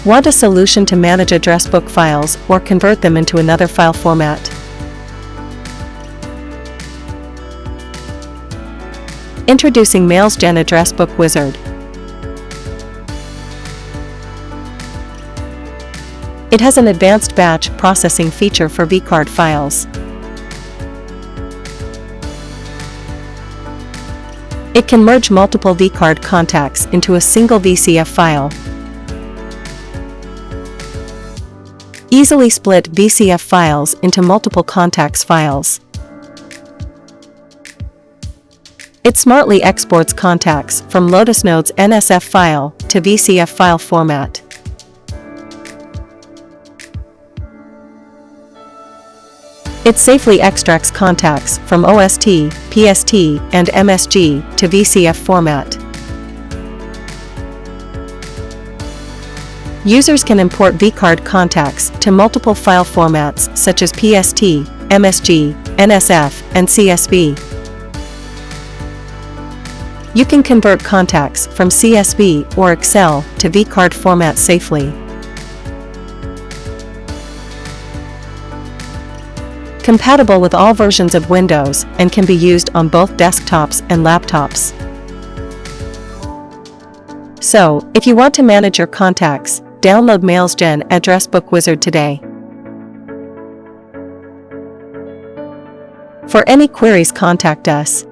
Want a solution to manage address book files or convert them into another file format? Introducing MailsGen Address Book Wizard. It has an advanced batch processing feature for vCard files. It can merge multiple vCard contacts into a single VCF file. Easily split VCF files into multiple contacts files. It smartly exports contacts from Lotus Notes NSF file to VCF file format. It safely extracts contacts from OST, PST, and MSG to VCF format. Users can import vCard contacts to multiple file formats such as PST, MSG, NSF, and CSV. You can convert contacts from CSV or Excel to vCard format safely. Compatible with all versions of Windows and can be used on both desktops and laptops. So, if you want to manage your contacts, download MailsGen Address Book Wizard today. For any queries, contact us.